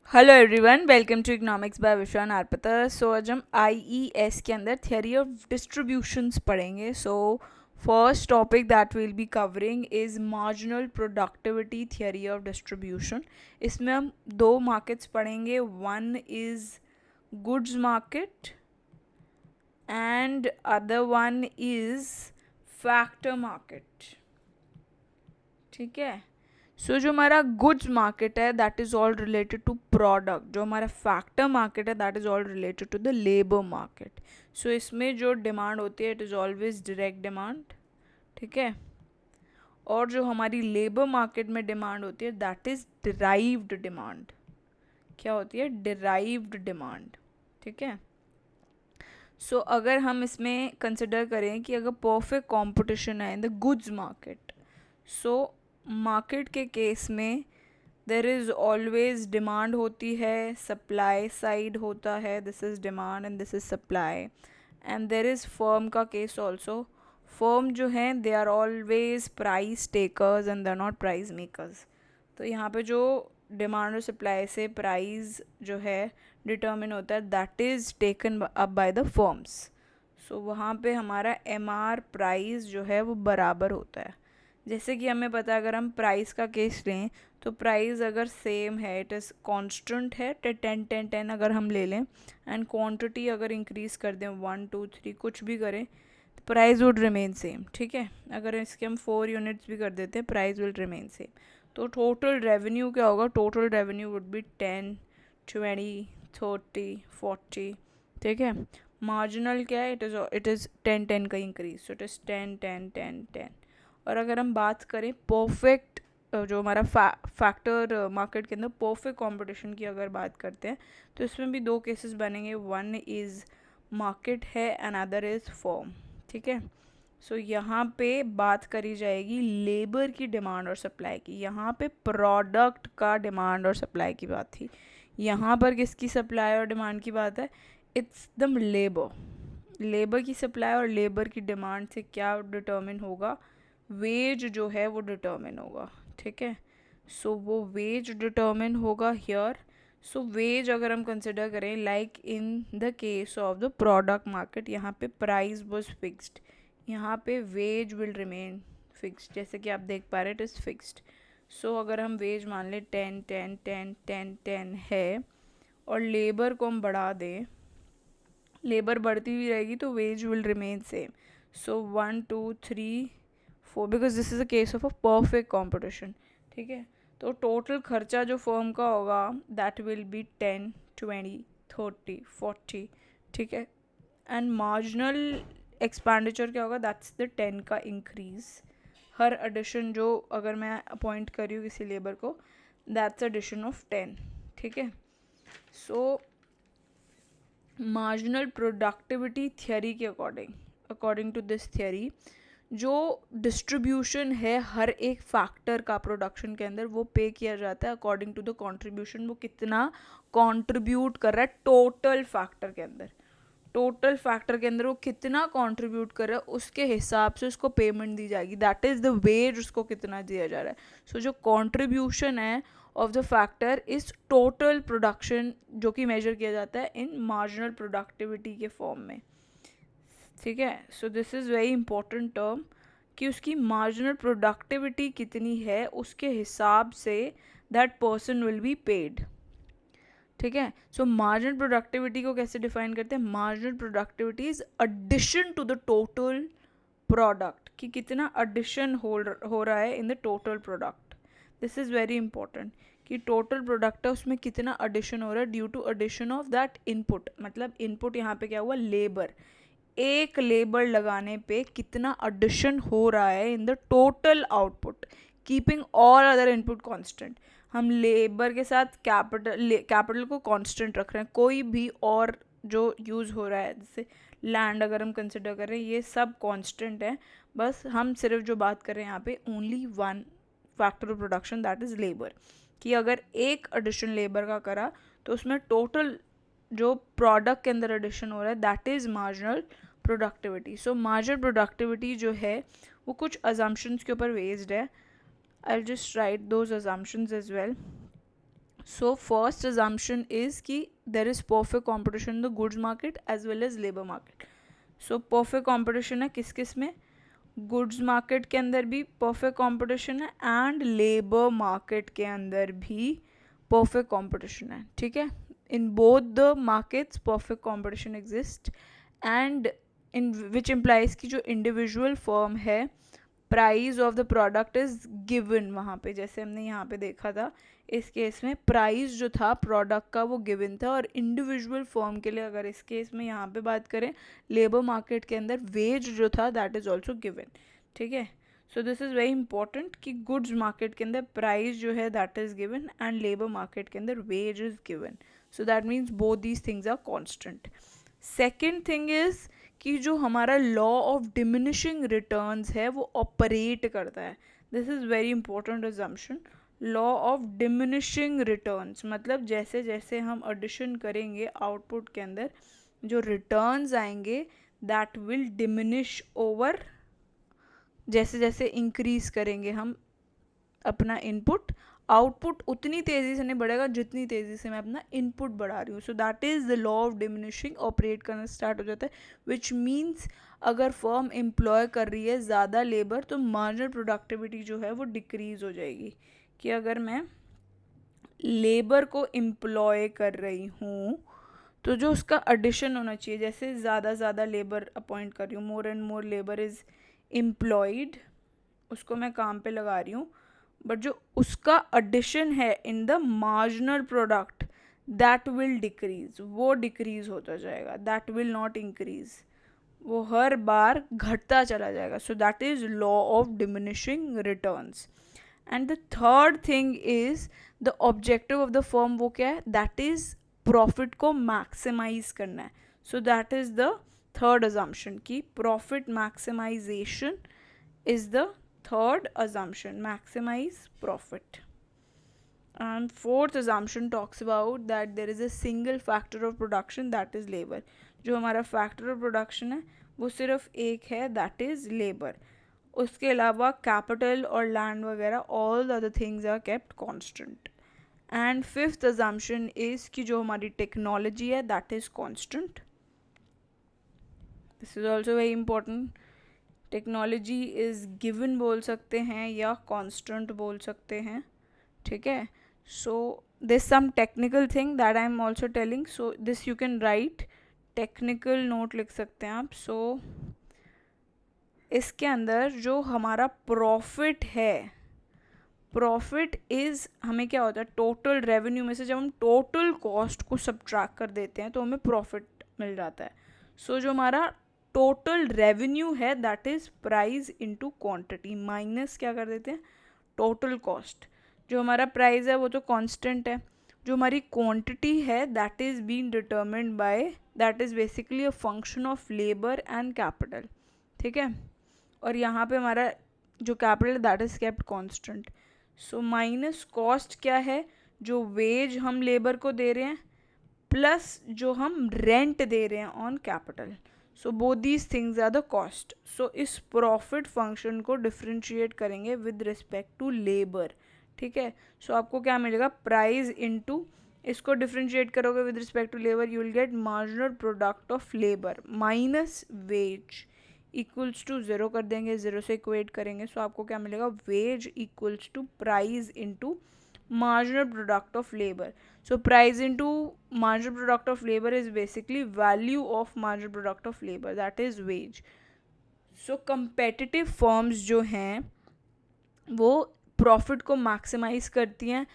Hello everyone, welcome to economics by Vishwan आरपता। So आज हम आईईएस के अंदर थियरी ऑफ डिस्ट्रीब्यूशंस पढ़ेंगे। So first topic that will be covering is marginal productivity theory of distribution. इसमें हम दो मार्केट्स पढ़ेंगे, one is goods market and other one is factor market. ठीक है। जो हमारा गुड्स मार्केट है that is all related to product. जो हमारा फैक्टर मार्केट है that is all related to the labour market. इसमें जो डिमांड होती है it is always direct demand. ठीक है। और जो हमारी लेबर मार्केट में डिमांड होती है दैट इज डिराइव्ड डिमांड। क्या होती है? Derived demand. ठीक है। अगर हम इसमें कंसिडर करें कि अगर परफेक्ट कंपटीशन है in the goods market, market के केस में देर इज़ ऑलवेज डिमांड होती है, सप्लाई साइड होता है, this is demand and this is supply. And there is firm का केस ऑल्सो। फर्म जो है they are always price takers and they are not price makers. तो यहाँ पे जो डिमांड और सप्लाई से प्राइस जो है डिटर्मिन होता है that is taken up by the firms. वहाँ पे हमारा एमआर प्राइस जो है वो बराबर होता है। जैसे कि हमें पता है, अगर हम प्राइस का केस लें तो प्राइस अगर सेम है, इट इज़ कांस्टेंट है, 10-10-10 अगर हम ले लें एंड क्वांटिटी अगर इंक्रीज़ कर दें 1-2-3 कुछ भी करें तो प्राइस वुड रिमेन सेम। ठीक है। अगर इसके हम 4 यूनिट्स भी कर देते हैं प्राइस विल रिमेन सेम। तो टोटल रेवेन्यू क्या होगा? Total revenue would be 10, 20, 30, 40। ठीक है। मार्जिनल क्या है? इट इज़ 10-10 का इंक्रीज, सो इट इज़ 10-10-10-10। और अगर हम बात करें परफेक्ट, जो हमारा फैक्टर मार्केट के अंदर परफेक्ट कंपटीशन की अगर बात करते हैं तो इसमें भी दो केसेस बनेंगे, वन इज़ मार्केट है एंड अदर इज़ फॉर्म। ठीक है। यहाँ पे बात करी जाएगी लेबर की डिमांड और सप्लाई की। यहाँ पे प्रोडक्ट का डिमांड और सप्लाई की बात थी, यहाँ पर किसकी सप्लाई और डिमांड की बात है? इट्स द लेबर की सप्लाई और लेबर की डिमांड से क्या डिटर्मिन होगा? वेज जो है वो डिटर्मिन होगा। ठीक है। वो वेज डिटर्मिन होगा हियर। वेज अगर हम कंसिडर करें like in the case of the product market, यहाँ पे प्राइस वाज फिक्स्ड, यहाँ पे वेज विल रिमेन फिक्स्ड। जैसे कि आप देख पा रहे हैं इट इज़ फिक्स्ड। अगर हम वेज मान लें 10-10-10-10-10 है और लेबर को हम बढ़ा दें, लेबर बढ़ती हुई रहेगी तो veg will remain same. 1-2-3-4 because this is a case of a perfect competition. ठीक है। तो टोटल खर्चा जो फर्म का होगा दैट विल बी 10, 20, 30, 40। ठीक है। एंड मार्जिनल एक्सपेंडिचर क्या होगा? दैट्स द 10 का इंक्रीज। हर एडिशन जो अगर मैं अपॉइंट करी हूँ किसी लेबर को दैट्स एडिशन ऑफ 10। ठीक है। मार्जिनल प्रोडक्टिविटी थियरी के अकॉर्डिंग टू दिस थियरी, जो डिस्ट्रीब्यूशन है हर एक फैक्टर का प्रोडक्शन के अंदर वो पे किया जाता है अकॉर्डिंग टू द कंट्रीब्यूशन। वो कितना कंट्रीब्यूट कर रहा है टोटल फैक्टर के अंदर, टोटल फैक्टर के अंदर वो कितना कंट्रीब्यूट कर रहा है उसके हिसाब से उसको पेमेंट दी जाएगी। दैट इज़ द वेज उसको कितना दिया जा रहा है। जो कंट्रीब्यूशन है of the factor is total production, जो कि मेजर किया जाता है इन मार्जिनल प्रोडक्टिविटी के फॉर्म में। ठीक है। This is very important term कि उसकी मार्जिनल प्रोडक्टिविटी कितनी है उसके हिसाब से that person will be paid. ठीक है। मार्जिनल प्रोडक्टिविटी को कैसे डिफाइन करते हैं? Marginal productivity is addition to the total product, कि कितना एडिशन हो रहा है in the total product. This is very important कि टोटल प्रोडक्ट है उसमें कितना एडिशन हो रहा है due to addition of that input. मतलब इनपुट यहाँ पे क्या हुआ? लेबर। एक लेबर लगाने पे कितना एडिशन हो रहा है in the total output, keeping all other input constant. हम लेबर के साथ कैपिटल को कांस्टेंट रख रहे हैं, कोई भी और जो यूज़ हो रहा है जैसे लैंड अगर हम कंसिडर करें ये सब कांस्टेंट है। बस हम सिर्फ जो बात कर रहे हैं यहाँ पे only one factor of production that is labour, कि अगर एक एडिशन लेबर का करा तो उसमें टोटल जो प्रोडक्ट के अंदर एडिशन हो रहा है that is marginal productivity. Marginal productivity जो है वो कुछ अजम्पशंस के ऊपर बेस्ड है। I'll just write those assumptions as well. So first assumption is कि there is perfect competition in the goods market as well as labor market. So perfect competition है किस किस में, गुड्स मार्केट के अंदर भी परफेक्ट कंपटीशन है and labour market के अंदर भी परफेक्ट कंपटीशन है. ठीक है, in both the markets perfect competition exist and in which implies की जो इंडिविजुअल फर्म है price of the product is given. वहाँ पे जैसे हमने यहाँ पे देखा था इस केस में प्राइस जो था प्रोडक्ट का वो गिवन था, और इंडिविजुअल फर्म के लिए अगर इस केस में यहाँ पे बात करें लेबर मार्केट के अंदर वेज जो था दैट इज़ ऑल्सो गिवन. ठीक है, so this is very important कि गुड्स मार्केट के अंदर प्राइस जो है that is given and labour market के अंदर wage is given. So that means both these things are constant. Second thing is कि जो हमारा लॉ ऑफ डिमिनिशिंग रिटर्न्स है वो ऑपरेट करता है. This is very important assumption. Law of diminishing returns मतलब जैसे जैसे हम एडिशन करेंगे आउटपुट के अंदर जो रिटर्न्स आएंगे दैट विल डिमिनिश ओवर, जैसे जैसे इंक्रीज करेंगे हम अपना इनपुट, आउटपुट उतनी तेज़ी से नहीं बढ़ेगा जितनी तेज़ी से मैं अपना इनपुट बढ़ा रही हूँ. सो that is the law of diminishing operate करना स्टार्ट हो जाता है, विच मीन्स अगर फर्म एम्प्लॉय कर रही है ज़्यादा लेबर तो मार्जिनल प्रोडक्टिविटी जो है वो डिक्रीज़ हो जाएगी. कि अगर मैं लेबर को एम्प्लॉय कर रही हूँ तो जो उसका एडिशन होना चाहिए, जैसे ज़्यादा लेबर अपॉइंट कर रही हूँ, more and more labour is employed, उसको मैं काम पे लगा रही हूँ, बट जो उसका एडिशन है in the marginal product that will decrease, वो डिक्रीज होता जाएगा, दैट विल नॉट इंक्रीज, वो हर बार घटता चला जाएगा. So that is law of diminishing returns. And the third thing is the objective of the firm, वो क्या है, दैट इज़ प्रॉफिट को मैक्सिमाइज करना है. So that is the third assumption कि profit maximization is the third assumption, maximize profit. And fourth assumption talks about that there is a single factor of production that is labor. जो हमारा factor of production है वो सिर्फ एक है, that is labor. उसके अलावा capital और land वगैरह all the other things are kept constant. And fifth assumption is कि जो हमारी technology है that is constant. This is also very important. Technology is given बोल सकते हैं या कांस्टेंट बोल सकते हैं. ठीक है, so this some technical thing that I am also telling, so this you can write, technical note लिख सकते हैं आप. सो इसके अंदर जो हमारा प्रॉफिट है, प्रॉफिट इज़ हमें क्या होता है टोटल रेवेन्यू में से जब हम टोटल कॉस्ट को सब्ट्रैक्ट कर देते हैं तो हमें प्रॉफिट मिल जाता है. सो जो हमारा टोटल रेवेन्यू है that is price into quantity minus क्या कर देते हैं टोटल कॉस्ट. जो हमारा प्राइस है वो तो कांस्टेंट है, जो हमारी क्वांटिटी है that is being determined bye, that is basically a function of labour and capital. ठीक है, और यहाँ पे हमारा जो capital that is kept constant. So minus cost क्या है, जो वेज हम लेबर को दे रहे हैं प्लस जो हम रेंट दे रहे हैं on capital. So both these things are the cost. So इस प्रॉफिट फंक्शन को डिफ्रेंशिएट करेंगे विद रिस्पेक्ट टू लेबर. ठीक है, सो आपको क्या मिलेगा प्राइस इनटू, इसको डिफ्रेंशिएट करोगे with respect to labour you will get marginal product of labour minus wage equals to zero कर देंगे, ज़ीरो से इक्वेट करेंगे. सो आपको क्या मिलेगा wage equals to price into marginal product of labor. So price into marginal product of labor is basically value of marginal product of labor, that is wage. So competitive firms जो हैं वो profit को maximize करती हैं.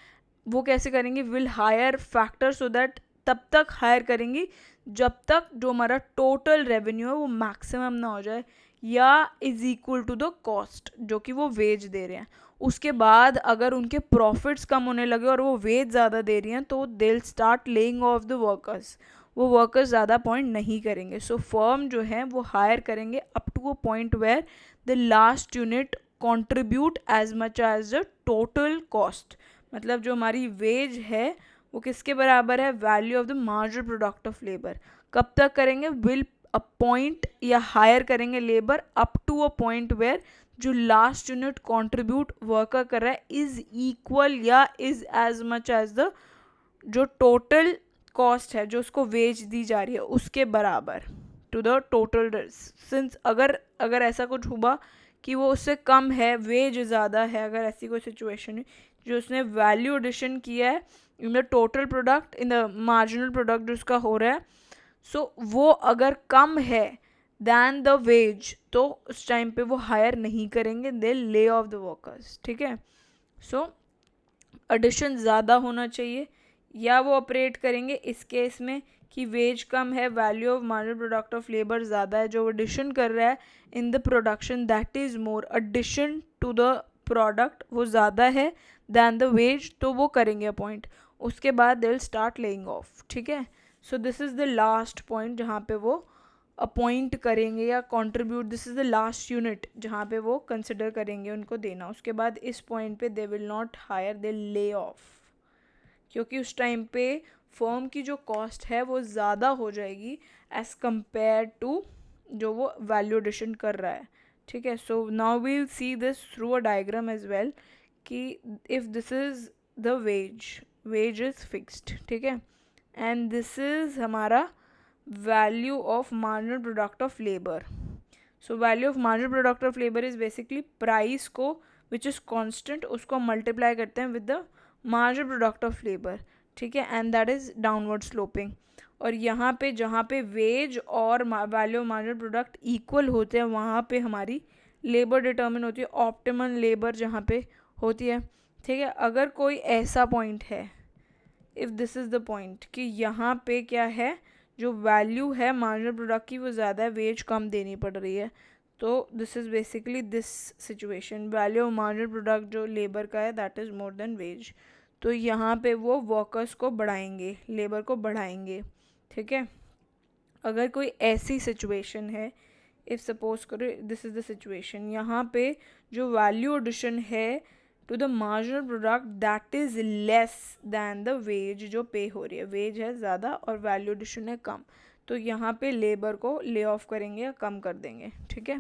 वो कैसे करेंगी, will hire factor so that तब तक hire करेंगी जब तक जो हमारा total revenue है वो maximum ना हो जाए या is equal to the cost जो कि वो wage दे रहे हैं. उसके बाद अगर उनके प्रॉफिट्स कम होने लगे और वो वेज ज़्यादा दे रही हैं तो they will start laying off the workers, वो वर्कर्स ज़्यादा पॉइंट नहीं करेंगे. सो फर्म जो है वो हायर करेंगे up to a point where the last unit contribute as much as the total cost. मतलब जो हमारी वेज है वो किसके बराबर है, value of the marginal product of labour. कब तक करेंगे, विल अपॉइंट या हायर करेंगे labour up to a point where जो लास्ट यूनिट कंट्रीब्यूट वर्कर कर रहा है इज इक्वल या is as much as the जो टोटल कॉस्ट है जो उसको वेज दी जा रही है उसके बराबर, टू द टोटल, सिंस अगर ऐसा कुछ हुआ कि वो उससे कम है, वेज ज़्यादा है, अगर ऐसी कोई सिचुएशन है जो उसने वैल्यू एडिशन किया है in the total product, in the marginal product जो उसका हो रहा है, सो वो अगर कम है दैन द वेज, तो उस टाइम पे वो हायर नहीं करेंगे, दे ले ऑफ द वर्कर्स, ठीक है। सो एडिशन ज़्यादा होना चाहिए, या वो ऑपरेट करेंगे इस केस में कि वेज कम है, value of marginal product of labour ज़्यादा है, जो एडिशन कर रहा है in the production that is more, addition to the product वो ज़्यादा है दैन द वेज, तो वो करेंगे अपॉइंट, उसके बाद दे विल स्टार्ट लेइंग ऑफ, ठीक है। So this is the last point जहाँ पे वो अपॉइंट करेंगे या contribute, this is the last unit जहाँ पे वो कंसिडर करेंगे उनको देना, उसके बाद इस पॉइंट पे they will not hire, they lay off, क्योंकि उस टाइम पे फर्म की जो कॉस्ट है वो ज़्यादा हो जाएगी एज़ कंपेयर टू जो वो वैल्यू एडिशन कर रहा है, ठीक है। So now we will see this through a diagram as well कि if this is the wage is fixed, ठीक है, एंड दिस इज़ हमारा value of marginal product of labour. So value of marginal product of labour is basically price को which is constant उसको multiply करते हैं with the marginal product of labour, ठीक है, and that is downward sloping. और यहाँ पे जहाँ पे वेज और value of marginal product equal होते हैं वहाँ पे हमारी लेबर डिटर्मिन होती है, ऑप्टिमम लेबर जहाँ पे होती है, ठीक है। अगर कोई ऐसा पॉइंट है, if this is the point कि यहाँ पे क्या है, जो वैल्यू है मार्जिनल प्रोडक्ट की वो ज़्यादा है, वेज कम देनी पड़ रही है, तो this is basically this situation, value of marginal product जो लेबर का है that is more than wage, तो यहाँ पे वो वर्कर्स को बढ़ाएंगे, लेबर को बढ़ाएंगे, ठीक है। अगर कोई ऐसी सिचुएशन है, इफ़ सपोज करो दिस इज़ द सिचुएशन, यहाँ पे जो वैल्यू एडिशन है to the marginal product that is less than the wage जो पे हो रही है, वेज है ज़्यादा और वैल्यू एडिशन है कम, तो यहाँ पे लेबर को ले ऑफ करेंगे या कम कर देंगे, ठीक है।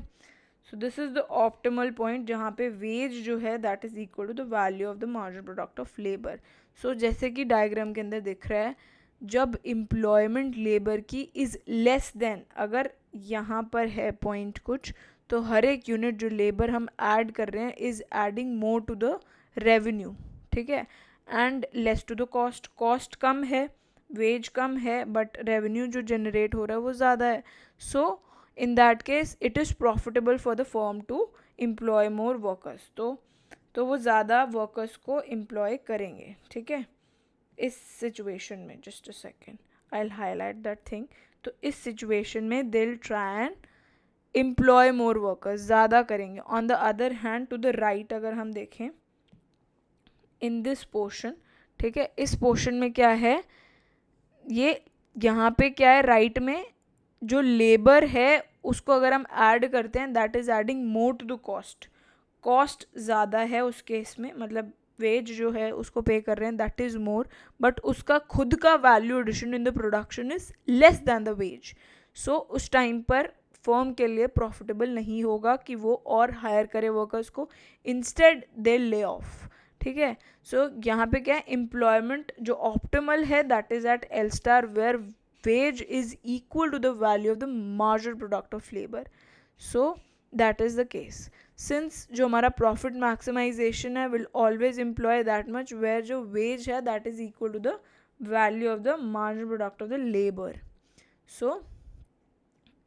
So this is the optimal point जहाँ पे वेज जो है that is equal to the value of the marginal product of labour. So जैसे कि डायग्राम के अंदर दिख रहा है, जब एम्प्लॉयमेंट लेबर की इज़ लेस देन, अगर यहाँ पर है पॉइंट कुछ, तो हर एक यूनिट जो लेबर हम ऐड कर रहे हैं is adding more to the revenue, ठीक है, and less to the cost, cost कम है, वेज कम है, बट रेवेन्यू जो जनरेट हो रहा है वो ज़्यादा है, so in that case it is profitable for the firm to employ more workers, तो वो ज़्यादा वर्कर्स को एम्प्लॉय करेंगे, ठीक है। इस सिचुएशन में just a second I will highlight that thing, तो इस सिचुएशन में they will try and employ more workers, ज़्यादा करेंगे। On the other hand to the right अगर हम देखें इन दिस पोर्शन, ठीक है, इस पोर्शन में क्या है, ये यहाँ पे क्या है, राइट में जो लेबर है उसको अगर हम ऐड करते हैं that is adding more to the cost, cost ज़्यादा है उस केस में, मतलब वेज जो है उसको पे कर रहे हैं दैट इज़ मोर, बट उसका खुद का value addition in the production is less than the wage, so उस टाइम पर फर्म के लिए प्रॉफिटेबल नहीं होगा कि वो और हायर करे वर्कर्स को, इंस्टेड दे ले ऑफ, ठीक है। सो यहाँ पे क्या है, एम्प्लॉयमेंट जो ऑप्टिमल है that is at L star where wage is equal to the value of the marginal product of labour, so that is the case. Since जो हमारा प्रॉफिट मैक्सिमाइजेशन है will always employ that much where जो wage है that is equal to the value of the marginal product of the labour, so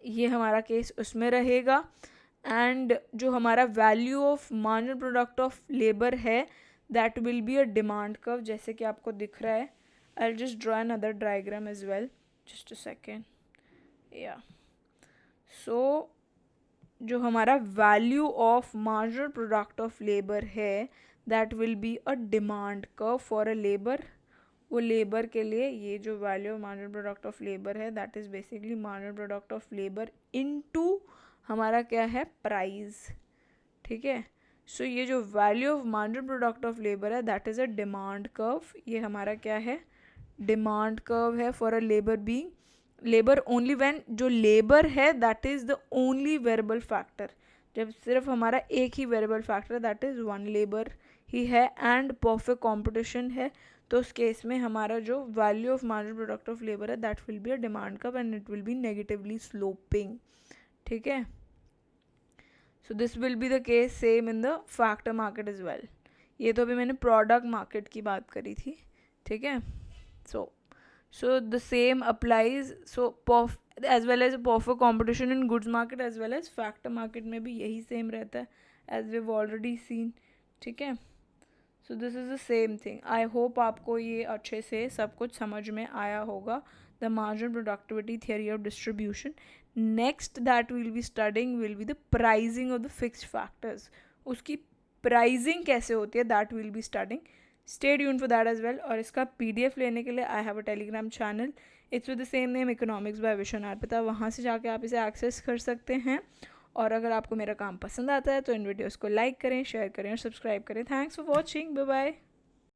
ये हमारा case उसमें रहेगा। And जो हमारा value of marginal product of labour है that will be a demand curve, जैसे कि आपको दिख रहा है, I will just draw another diagram as well, just a second, या सो जो हमारा value of marginal product of labour है that will be a demand curve for a labour, वो लेबर के लिए ये जो value of marginal product of labour है that is basically marginal product of labour into हमारा क्या है, प्राइस, ठीक है। सो ये जो value of marginal product of labour है that is a demand curve, ये हमारा क्या है, डिमांड कर्व है for a labour being, labour only when जो लेबर है that is the only variable factor, जब सिर्फ हमारा एक ही variable factor that is one labour ही है एंड परफेक्ट कंपटीशन है, तो उस केस में हमारा जो value of marginal product of labour है that will be a demand curve and it will be negatively sloping. ठीक है. So this will be the case same in the factor market as well. ये तो अभी मैंने product market की बात करी थी. ठीक है. So the same applies. So as well as perfect competition in goods market as well as factor market में भी यही सेम रहता है as we have already seen. ठीक है. So this is the same thing. I hope आपको ये अच्छे से सब कुछ समझ में आया होगा. The marginal productivity theory of distribution. Next that will be studying will be the pricing of the fixed factors. उसकी प्राइजिंग कैसे होती है that will be studying. Stay tuned for that as well. और इसका PDF लेने के लिए I have a Telegram channel. It's with the same name economics by Vishan Arpita. वहाँ से जाके आप इसे एक्सेस कर सकते हैं. और अगर आपको मेरा काम पसंद आता है तो इन वीडियोस को लाइक करें, शेयर करें और सब्सक्राइब करें. Thanks for watching. Bye bye.